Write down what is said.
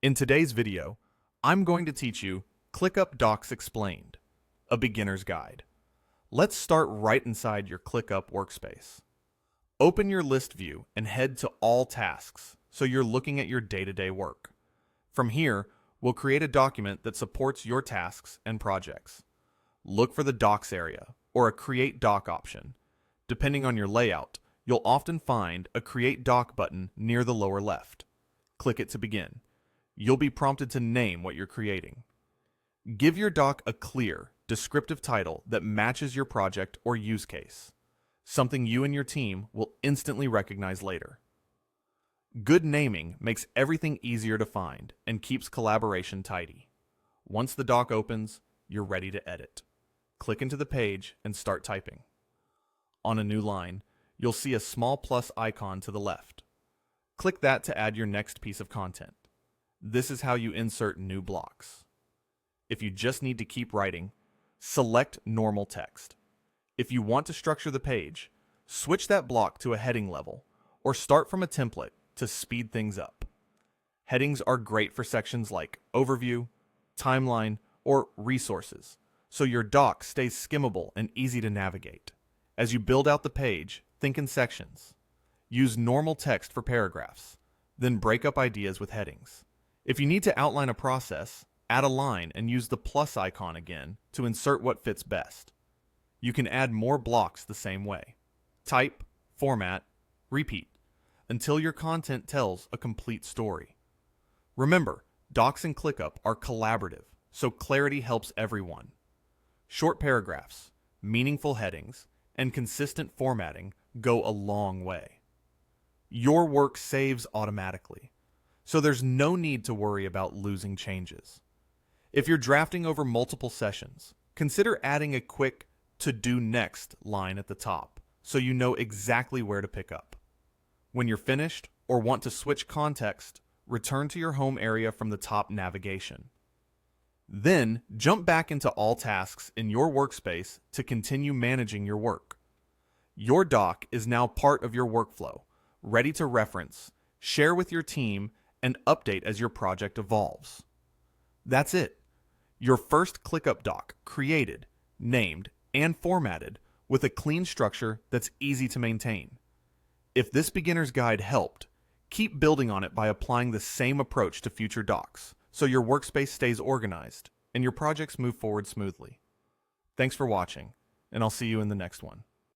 In today's video, I'm going to teach you ClickUp Docs Explained, a beginner's guide. Let's start right inside your ClickUp workspace. Open your list view and head to All Tasks so you're looking at your day-to-day work. From here, we'll create a document that supports your tasks and projects. Look for the Docs area or a Create Doc option. Depending on your layout, you'll often find a Create Doc button near the lower left. Click it to begin. You'll be prompted to name what you're creating. Give your doc a clear, descriptive title that matches your project or use case, something you and your team will instantly recognize later. Good naming makes everything easier to find and keeps collaboration tidy. Once the doc opens, you're ready to edit. Click into the page and start typing. On a new line, you'll see a small plus icon to the left. Click that to add your next piece of content. This is how you insert new blocks. If you just need to keep writing, select normal text. If you want to structure the page, switch that block to a heading level or start from a template to speed things up. Headings are great for sections like Overview, Timeline, or Resources, so your doc stays skimmable and easy to navigate. As you build out the page, think in sections. Use normal text for paragraphs, then break up ideas with headings. If you need to outline a process, add a line and use the plus icon again to insert what fits best. You can add more blocks the same way. Type, format, repeat, until your content tells a complete story. Remember, Docs and ClickUp are collaborative, so clarity helps everyone. Short paragraphs, meaningful headings, and consistent formatting go a long way. Your work saves automatically, so there's no need to worry about losing changes. If you're drafting over multiple sessions, consider adding a quick "to do next" line at the top so you know exactly where to pick up. When you're finished or want to switch context, return to your home area from the top navigation. Then jump back into all tasks in your workspace to continue managing your work. Your doc is now part of your workflow, ready to reference, share with your team, and update as your project evolves. That's it. Your first ClickUp doc created, named, and formatted with a clean structure that's easy to maintain. If this beginner's guide helped, keep building on it by applying the same approach to future docs so your workspace stays organized and your projects move forward smoothly. Thanks for watching, and I'll see you in the next one.